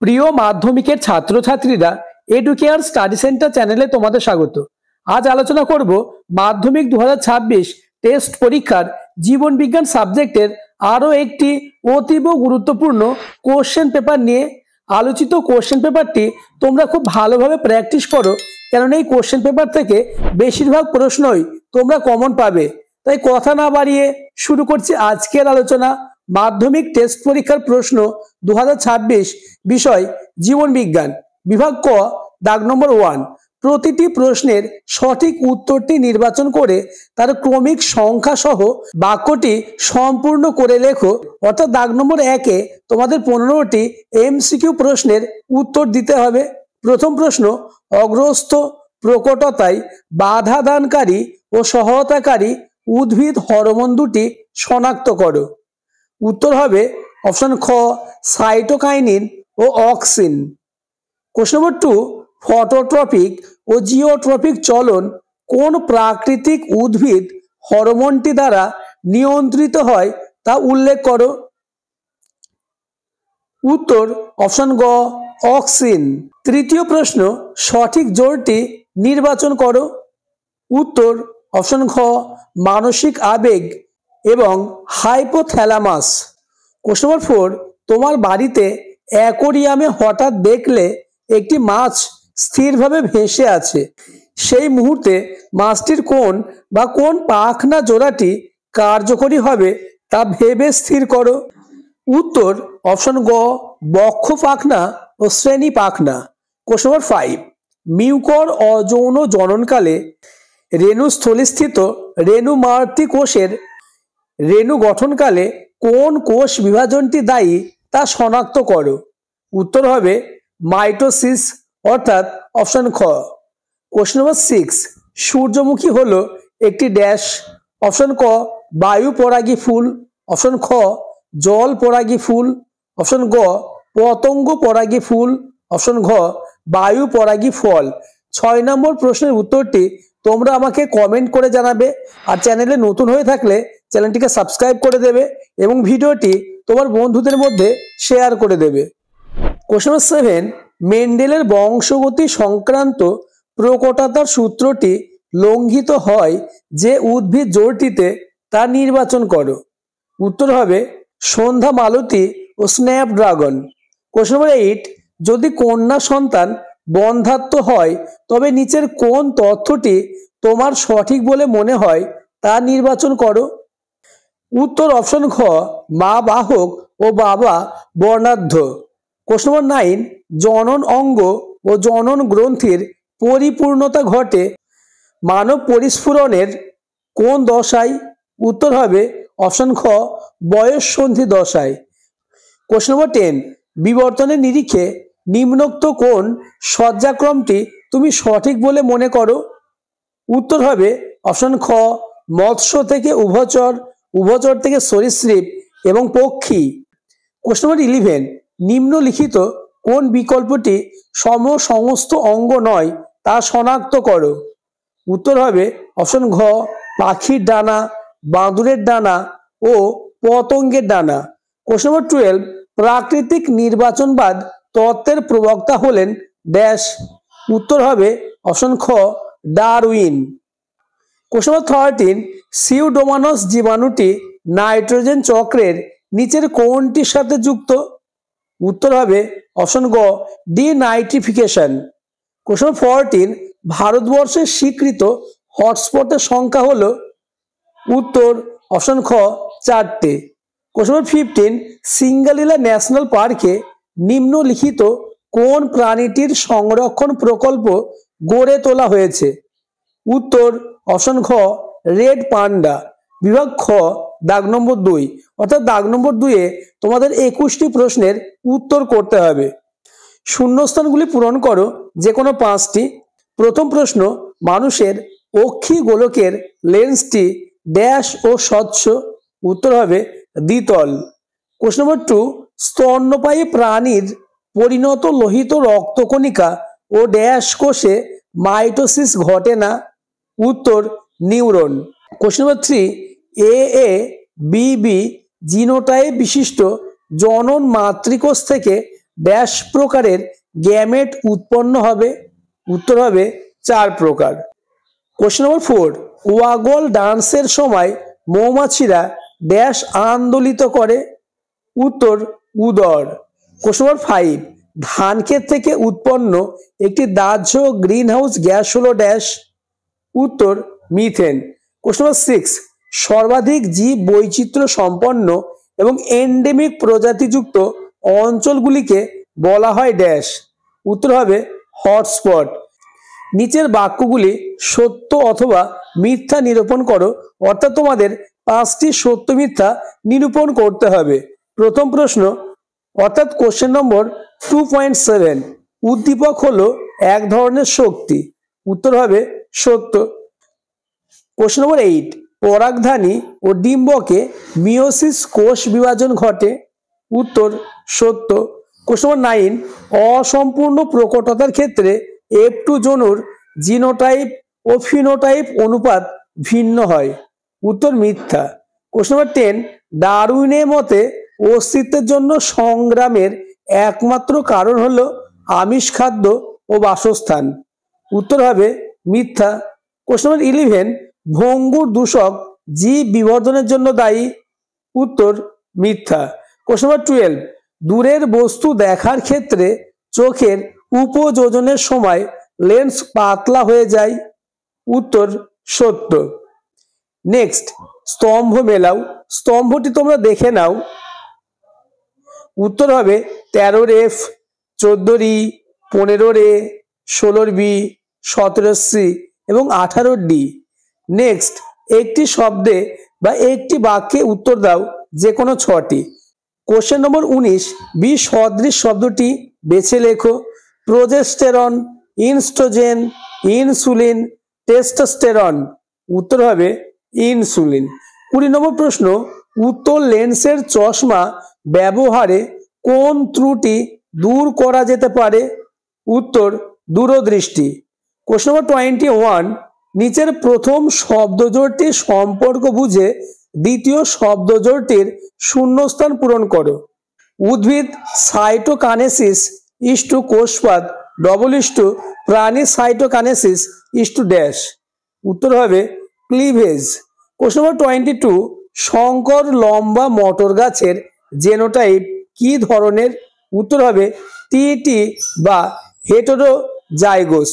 প্রিয় মাধ্যমিকের ছাত্রছাত্রীরা, এডুকেয়ার স্টাডি সেন্টার চ্যানেলে তোমাদের স্বাগত। আজ আলোচনা করব মাধ্যমিক 2026 টেস্ট পরীক্ষার জীবন বিজ্ঞান সাবজেক্টের আরও একটি অতীব গুরুত্বপূর্ণ কোশ্চেন পেপার নিয়ে। আলোচিত কোশ্চেন পেপারটি তোমরা খুব ভালোভাবে প্র্যাকটিস করো, কারণ এই কোশ্চেন পেপার থেকে বেশিরভাগ প্রশ্নই তোমরা কমন পাবে। তাই কথা না বাড়িয়ে শুরু করছি আজকের আলোচনা। মাধ্যমিক টেস্ট পরীক্ষার প্রশ্ন 2026, বিষয় জীবন বিজ্ঞান, বিভাগ ক, দাগ নম্বর 1। প্রতিটি প্রশ্নের সঠিক উত্তরটি নির্বাচন করে তার ক্রমিক সংখ্যা সহ বাক্যটি সম্পূর্ণ করে লেখো। অর্থাৎ দাগ নম্বর 1-এ তোমাদের 15টি এমসিকিউ প্রশ্নের উত্তর দিতে হবে। প্রথম প্রশ্ন, অগ্রস্থ প্রকটতায় বাধা দানকারী ও সহায়তাকারী উদ্ভিদ হরমোন দুটি শনাক্ত করো। উত্তর হবে অপশন খ, সাইটোকাইনিন ও অক্সিন। কোশ্চেন নম্বর 2, ফটোট্রপিক ও জিওট্রপিক চলন কোন প্রাকৃতিক উদ্ভিদ হরমোনটি দ্বারা নিয়ন্ত্রিত হয় তা উল্লেখ করো। উত্তর অপশন গ, অক্সিন। তৃতীয় প্রশ্ন, সঠিক জোড়টি নির্বাচন করো। উত্তর অপশন খ, মানসিক আবেগ এবং হাইপোথ্যালামাস। কোশ্চেন নম্বর 4, তোমার বাড়িতে অ্যাকোরিয়ামে হঠাৎ দেখলে একটি মাছ স্থিরভাবে ভেসে আছে। সেই মুহূর্তে মাছটির কোন পাখনা জোড়াটি কার্যকরী হবে তা ভেবে স্থির করো। উত্তর অপশন গ, বক্ষ পাখনা ও শ্রেণী পাখনা। কোশ্চেন নম্বর 5, মিউকর অযৌন জননকালে রেণুস্থলীস্থিত রেণুমার্তি কোষের রেণু গঠনকালে কোন কোষ বিভাজনটি দায়ী তা শনাক্ত করো। উত্তর হবে মাইটোসিস, অর্থাৎ অপশন খ। কোশ্চেন নম্বর 6, সূর্যমুখী হলো একটি ড্যাশ। অপশন ক, বায়ু পরাগী ফুল। অপশন খ, জল পরাগী ফুল। অপশন গ, পতঙ্গ পরাগী ফুল। অপশন ঘ, বায়ু পরাগী ফল। 6 নম্বর প্রশ্নের উত্তরটি তোমরা আমাকে কমেন্ট করে জানাবে। আর চ্যানেলে নতুন হয়ে থাকলে চ্যানেলটিকে সাবস্ক্রাইব করে দেবে এবং ভিডিওটি তোমার বন্ধুদের মধ্যে শেয়ার করে দেবে। কোশ্চেন নম্বর 7, মেন্ডেলের বংশগতি সংক্রান্ত প্রকটতার সূত্রটি লঙ্ঘিত হয় যে উদ্ভিদ জোড়টিতে তা নির্বাচন করো। উত্তর হবে সন্ধ্যা মালতী ও স্ন্যাপড্রাগন। কোশ্চেন নম্বর 8, যদি কন্যা সন্তান বন্ধ্যাত্ব হয় তবে নিচের কোন তথ্যটি তোমার সঠিক বলে মনে হয় তা নির্বাচন করো। উত্তর অপশন খ, মা বাহক ও বাবা বর্ণাঢ্য। কোশ্চেন নম্বর 9, জনন অঙ্গ ও জনন গ্রন্থির পরিপূর্ণতা ঘটে মানব পরিস্ফুরণের কোন দশায়। উত্তর হবে অপশন খ, বয়ঃসন্ধি দশায়। কোশ্চেন নম্বর 10, বিবর্তনের নিরিখে নিম্নোক্ত কোন সজ্জাক্রমটি তুমি সঠিক বলে মনে করো। উত্তর হবে অপশন খ, মৎস্য থেকে উভচর, উভচর থেকে সরীসৃপ এবং পক্ষী। কোশ্চেন নম্বর 11, নিম্নলিখিত কোন বিকল্পটি সমস্ত অঙ্গ নয় তা শনাক্ত করো। উত্তর হবে অপশন ঘ, পাখির ডানা, বাঁদুরের ডানা ও পতঙ্গের ডানা। কোশ্চেন নম্বর 12, প্রাকৃতিক নির্বাচনবাদ তত্ত্বের প্রবক্তা হলেন ড্যাশ। উত্তর হবে অপশন খ, ডারউইন। কোশ্চেন নম্বর 13, সিউডোমোনাস জীবাণুটি নাইট্রোজেন চক্রের নিচের কোনটির সাথে যুক্ত। উত্তর হবে অপশন গ, ডিনাইট্রিফিকেশন। কোশ্চেন নম্বর 14, ভারতবর্ষের স্বীকৃত হটস্পটের সংখ্যা হলো। উত্তর অপশন খ, 4টে। কোশ্চেন নম্বর 15, সিঙ্গালিলা ন্যাশনাল পার্কে নিম্নলিখিত কোন প্রাণীটির সংরক্ষণ প্রকল্প গড়ে তোলা হয়েছে। উত্তর অপশন খ, রেড পান্ডা। বিভাগ খ, দাগ নম্বর 2। অর্থাৎ দাগ নম্বর 2-এ তোমাদের 21টি প্রশ্নের উত্তর করতে হবে। শূন্যস্থানগুলি পূরণ করো যে কোনো 5টি। প্রথম প্রশ্ন, মানুষের অক্ষি গোলকের লেন্সটি ড্যাশ ও স্বচ্ছ। উত্তর হবে দ্বিতল। কোশ্চেন নম্বর 2, স্তন্যপায়ী প্রাণীর পরিণত লোহিত রক্তকণিকা ও ড্যাশ কোষে মাইটোসিস ঘটে না। উত্তর neuron. Question number 3, AA BB genotype বিশিষ্ট জনন মাতৃকোষ থেকে ড্যাশ প্রকারের গ্যামেট উৎপন্ন হবে? উত্তর হবে 4 প্রকার। কোশ্চেন নম্বর 4, ওয়াগল ডান্সের সময় মৌমাছিরা ড্যাশ আন্দোলিত করে? উত্তর উদর। কোশ্চেন নম্বর 5, ধান ক্ষেত থেকে উৎপন্ন একটি দাহ্য গ্রিনহাউস গ্যাস হলো ড্যাশ? উত্তর মিথেন। কোশ্চেন নম্বর 6, সর্বাধিক জীব বৈচিত্র্য সম্পন্ন এবং এন্ডেমিক প্রজাতিযুক্ত অঞ্চলগুলিকে বলা হয় ড্যাশ? উত্তর হবে হটস্পট। নিচের বাক্যগুলি সত্য অথবা মিথ্যা নিরূপণ করো, অর্থাৎ তোমাদের 5টি সত্য মিথ্যা নিরূপণ করতে হবে। প্রথম প্রশ্ন অর্থাৎ কোশ্চেন নম্বর 2.7, উদ্দীপক হলো এক ধরনের শক্তি? উত্তর হবে সত্য। কোশ্চেন নম্বর 8, পরাগধানী ও ডিম্বকে মিওসিস কোষ বিভাজন ঘটে? উত্তর সত্য। কোশ্চেন নম্বর 9, অসম্পূর্ণ প্রকটতার ক্ষেত্রে F2 জনুর জিনোটাইপ ও ফিনোটাইপ অনুপাত ভিন্ন হয়? উত্তর মিথ্যা। কোশ্চেন নম্বর 10, ডারউইনের মতে অস্তিত্বের জন্য সংগ্রামের একমাত্র কারণ হলো আমিষ খাদ্য ও বাসস্থান? উত্তর হবে মিথ্যা। কোশ্চেন নম্বর 11, ভঙ্গুর দূষক জীব বিবর্ধনের জন্য দায়ী? উত্তর মিথ্যা। কোশ্চেন নম্বর 12, দূরের বস্তু দেখার ক্ষেত্রে চোখের উপযোজনের সময় লেন্স পাতলা হয়ে যায়? উত্তর সত্য। নেক্সট, স্তম্ভ মেলাও। স্তম্ভটি তোমরা দেখে নাও। উত্তর হবে 13F, 14 রি, 15 রে, 16 বি, 17 সি এবং 18 ডি। নেক্সট, একটি শব্দে বা একটি বাক্যে উত্তর দাও যে কোনো 6টি। কোশ্চেন নম্বর 19, বি সদৃশ শব্দটি বেছে লেখো। Progesterone, oestrogen, insulin, testosterone. উত্তর হবে ইনসুলিন। 20 নম্বর প্রশ্ন, উত্তর লেন্সের চশমা ব্যবহারে কোন ত্রুটি দূর করা যেতে পারে? উত্তর দূরদৃষ্টি। কোশ্চেন নম্বর 21, নিচের প্রথম শব্দজোড়টির সম্পর্ক বুঝে দ্বিতীয় শব্দজোড়টির শূন্যস্থান পূরণ করো। উদ্ভিদ সাইটোকানেসিস is to কোষপাত double is to প্রাণী সাইটোকানেসিস ইস টু ড্যাশ? উত্তর হবে ক্লিভেজ। কোশ্চেন নম্বর 22, শঙ্কর লম্বা মটর গাছের জেনোটাইপ কি ধরনের? উত্তর হবে টিটি বা হেটেরোজাইগোস।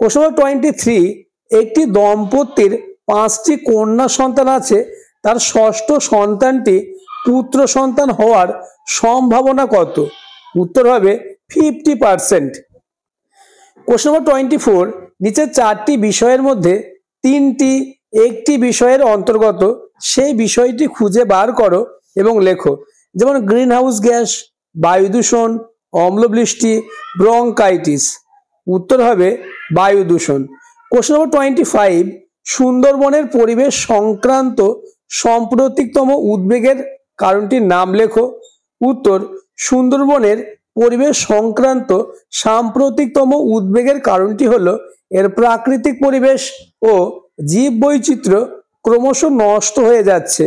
কোশ্চেন নম্বর 23, একটি দম্পতির 5টি কন্যা সন্তান আছে, তার ষষ্ঠ সন্তানটি পুত্র সন্তান হওয়ার সম্ভাবনা কত? উত্তর হবে 50%। কোশ্চেন নম্বর 24, নিচের 4টি বিষয়ের মধ্যে 3টি একটি বিষয়ের অন্তর্গত, সেই বিষয়টি খুঁজে বার করো এবং লেখো। যেমন গ্রিন হাউস গ্যাস, বায়ু দূষণ, অম্লবৃষ্টি, ব্রঙ্কাইটিস। উত্তর হবে বায়ু দূষণ। কোশ্চেন নম্বর 25, সুন্দরবনের পরিবেশ সংক্রান্ত সাম্প্রতিকতম উদ্বেগের কারণটির নাম লেখো। উত্তর সুন্দরবনের পরিবেশ সংক্রান্ত সাম্প্রতিকতম উদ্বেগের কারণটি হলো এর প্রাকৃতিক পরিবেশ ও জীব বৈচিত্র্য ক্রমশ নষ্ট হয়ে যাচ্ছে।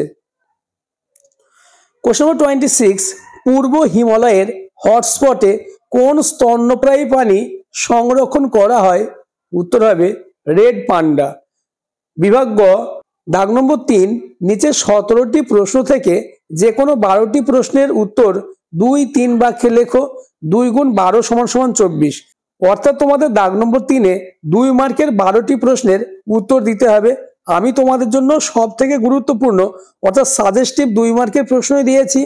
কোশ্চেন নম্বর 26, পূর্ব হিমালয়ের হটস্পটে কোন স্তন্যপ্রায়ী প্রাণী সংরক্ষণ করা হয়? উত্তর হবে রেড পান্ডা। বিভাগ গ, দাগ নম্বর 3, নিচে 17টি প্রশ্ন থেকে যে কোনো 12টি প্রশ্নের উত্তর 2-3 বাক্যে লেখো। 2 × 12 = 24। অর্থাৎ তোমাদের দাগ নম্বর 3-এ 2 মার্কের 12টি প্রশ্নের উত্তর দিতে হবে। আমি তোমাদের জন্য সব থেকে গুরুত্বপূর্ণ অর্থাৎ সাজেস্টিভ 2 মার্কের প্রশ্নই দিয়েছি,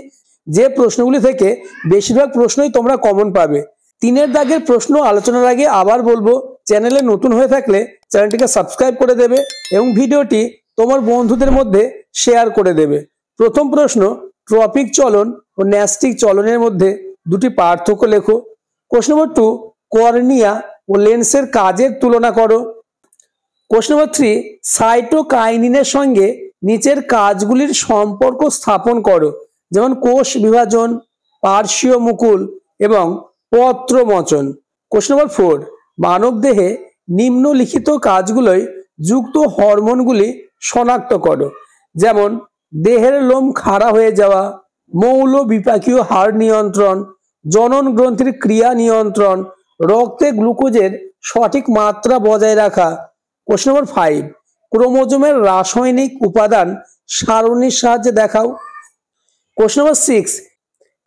যে প্রশ্নগুলি থেকে বেশিরভাগ প্রশ্নই তোমরা কমন পাবে। 3-এর দাগের প্রশ্ন আলোচনার আগে আবার বলবো, চ্যানেলে নতুন হয়ে থাকলে চ্যানেলটিকে সাবস্ক্রাইব করে দেবে এবং ভিডিওটি তোমার বন্ধুদের মধ্যে শেয়ার করে দেবে। প্রথম প্রশ্ন, ট্রপিক চলন ও ন্যাস্টিক চলনের মধ্যে 2টি পার্থক্য লেখো। কোশ্চেন নম্বর 2, কর্নিয়া ও লেন্সের কাজের তুলনা করো। কোশ্চেন নম্বর 3, সাইটোকাইনিনের সঙ্গে নিচের কাজগুলির সম্পর্ক স্থাপন করো। যেমন কোষ বিভাজন, পার্শ্বীয় মুকুল এবং পত্রমোচন। কোশ্চেন নম্বর 4, মানবদেহে নিম্নলিখিত কাজগুলোই যুক্ত হরমোনগুলি শনাক্ত করো। যেমন দেহের লোম খাড়া হয়ে যাওয়া, মৌল বিপাকীয় হার নিয়ন্ত্রণ, জনন গ্রন্থির ক্রিয়া নিয়ন্ত্রণ, রক্তে গ্লুকোজের সঠিক মাত্রা বজায় রাখা। কোশ্চেন নম্বর 5, ক্রোমোজোমের রাসায়নিক উপাদান সারণীর সাহায্যে দেখাও। কোশ্চেন নম্বর 6,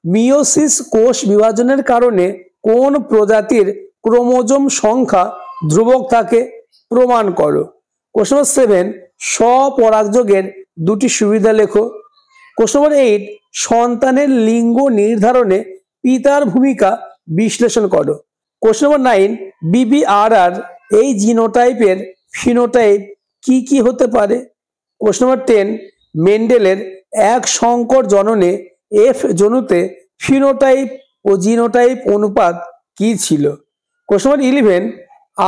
মিওসিস কোষ বিভাজনের কারণে কোন প্রজাতির ক্রোমোজোম সংখ্যা ধ্রুবক থাকে, প্রমাণ করো। কোশ্চেন নম্বর 7, স্বপরাগযোগের দুটি সুবিধা লেখো। কোশ্চেন নম্বর 8, সন্তানের লিঙ্গ নির্ধারণে পিতার ভূমিকা বিশ্লেষণ করো। কোশ্চেন নম্বর 9, BBRR এই জিনোটাইপের ফিনোটাইপ কি কি হতে পারে। কোশ্চেন নম্বর 10, মেন্ডেলের এক সংকর জননে F জনুতে ফিনোটাইপ ও জিনোটাইপ অনুপাত কি ছিল। কোশ্চেন নম্বর 11,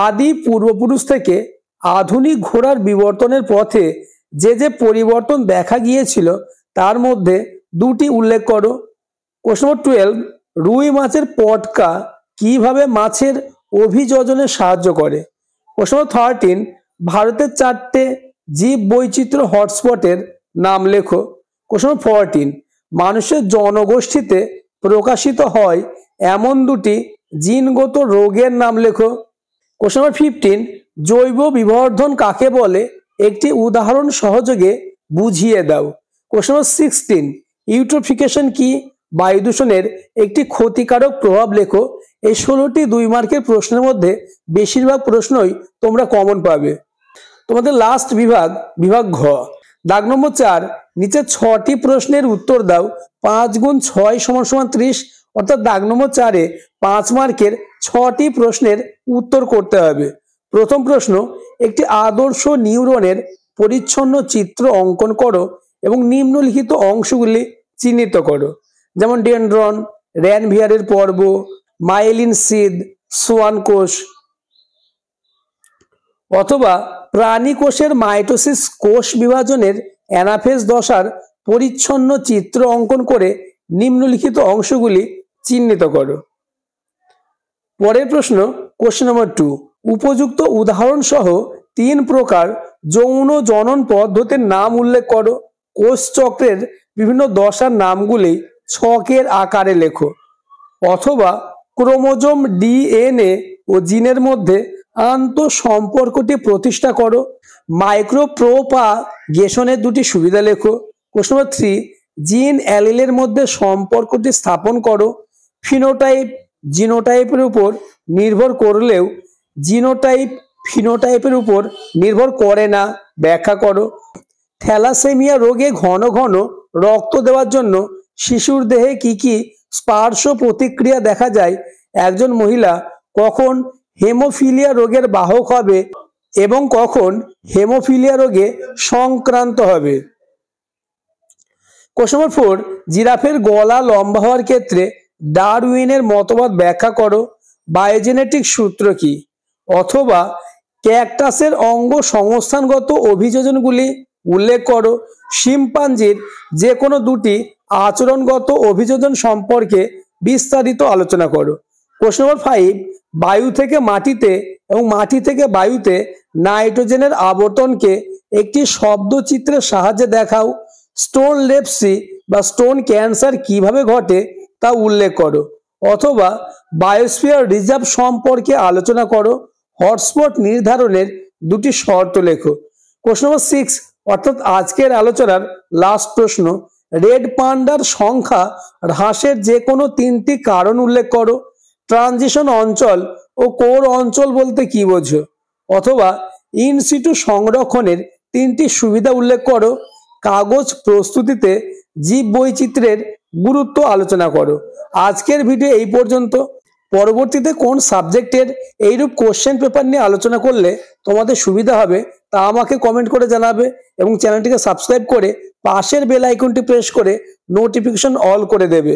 আদি পূর্বপুরুষ থেকে আধুনিক ঘোড়ার বিবর্তনের পথে যে যে পরিবর্তন দেখা গিয়েছিল তার মধ্যে দুটি উল্লেখ করো। কোশ্চেন নম্বর 12, রুই মাছের পটকা কিভাবে মাছের অভিযোজনে সাহায্য করে। কোশ্চেন নম্বর 13, ভারতের 4টে জীব বৈচিত্র্য হটস্পটের নাম লেখো। কোশ্চেন নম্বর 14, মানুষের জনগোষ্ঠীতে প্রকাশিত হয় এমন দুটি জিনগত রোগের নাম লেখো। কোশ্চেন নম্বর 15, জৈব বিবর্ধন কাকে বলে একটি উদাহরণ সহযোগে বুঝিয়ে দাও। কোশ্চেন নম্বর 16, ইউট্রোফিকেশন কি, বায়ু দূষণের একটি ক্ষতিকারক প্রভাব লেখো। এই 16টি 2 মার্কের প্রশ্নের মধ্যে বেশিরভাগ প্রশ্নই তোমরা কমন পাবে। তোমাদের লাস্ট বিভাগ, বিভাগ ঘ, দাগ নম্বর 4, নিচে 6টি প্রশ্নের উত্তর দাও। 5 × 6 = 30, অর্থাৎ দাগ নম্বর 4-এ 5 মার্কের 6টি প্রশ্নের উত্তর করতে হবে। প্রথম প্রশ্ন, একটি আদর্শ নিউরনের পরিচ্ছন্ন চিত্র অঙ্কন করো এবং নিম্নলিখিত অংশগুলি চিহ্নিত করো। যেমন ডেনড্রন, র্যানভিয়ারের পর্ব, মাইলিন সিদ, সোয়ান কোষ। অথবা প্রাণী কোষের মাইটোসিস কোষ বিভাজনের অ্যানাফেজ দশার পরিচ্ছন্ন চিত্র অঙ্কন করে নিম্নলিখিত অংশগুলি চিহ্নিত করো। পরের প্রশ্ন, কোশ্চেন নম্বর 2, উপযুক্ত উদাহরণ সহ 3 প্রকার যৌন জনন পদ্ধতির নাম উল্লেখ করো। কোষ চক্রের বিভিন্ন দশার নামগুলি ছকের আকারে লেখো। অথবা ক্রোমোজোম DNA ও জিনের মধ্যে আন্তঃসম্পর্কটি প্রতিষ্ঠা করো। মাইক্রোপ্রোপাগেশনের দুটি সুবিধা লেখো। কোশ্চেন নম্বর 3, জিন অ্যালিলের মধ্যে সম্পর্কটি স্থাপন করো। ফিনোটাইপ জিনোটাইপের উপর নির্ভর করলেও জিনোটাইপ ফিনোটাইপের উপর নির্ভর করে না, ব্যাখ্যা করো। থ্যালাসেমিয়া রোগে ঘন ঘন রক্ত দেওয়ার জন্য শিশুর দেহে কি কি স্পার্শ প্রতিক্রিয়া দেখা যায়। একজন মহিলা কখন হেমোফিলিয়া রোগের বাহক হবে এবং কখন হেমোফিলিয়া রোগে সংক্রান্ত হবে। কোশ্চেন নম্বর 4, জিরাফের গলা লম্বা হওয়ার ক্ষেত্রে ডারউইনের মতবাদ ব্যাখ্যা করো। বায়োজেনেটিক সূত্র কি। অথবা ক্যাকটাসের অঙ্গ সংস্থানগত অভিযোজনগুলি উল্লেখ করো। শিম্পাঞ্জির যে কোনো দুটি আচরণগত অভিযোজন সম্পর্কে বিস্তারিত আলোচনা করো। কোশ্চেন নম্বর 5, বায়ু থেকে মাটিতে এবং মাটি থেকে বায়ুতে নাইট্রোজেনের আবর্তনকে একটি শব্দচিত্রের সাহায্যে দেখাও। স্টোন লেপ্সি বা স্টোন ক্যান্সার কিভাবে ঘটে তা উল্লেখ করো। অথবা বায়োস্ফিয়ার রিজার্ভ সম্পর্কে আলোচনা করো। হটস্পট নির্ধারণের দুটি শর্ত লেখো। কোশ্চেন নম্বর 6, অর্থাৎ আজকের আলোচনার লাস্ট প্রশ্ন, রেড পান্ডার সংখ্যা হ্রাসের যে কোনো 3টি কারণ উল্লেখ করো। ট্রানজিশন অঞ্চল ও কোর অঞ্চল বলতে কি বোঝো। অথবা ইনসিটু সংরক্ষণের 3টি সুবিধা উল্লেখ করো। কাগজ প্রস্তুতিতে জীব বৈচিত্র্যের গুরুত্ব আলোচনা করো। আজকের ভিডিও এই পর্যন্ত। পরবর্তীতে কোন সাবজেক্টের এইরূপ কোশ্চেন পেপার নিয়ে আলোচনা করলে তোমাদের সুবিধা হবে তা আমাকে কমেন্ট করে জানাবে এবং চ্যানেলটিকে সাবস্ক্রাইব করে পাশের বেল আইকনটি প্রেস করে নোটিফিকেশন অল করে দেবে।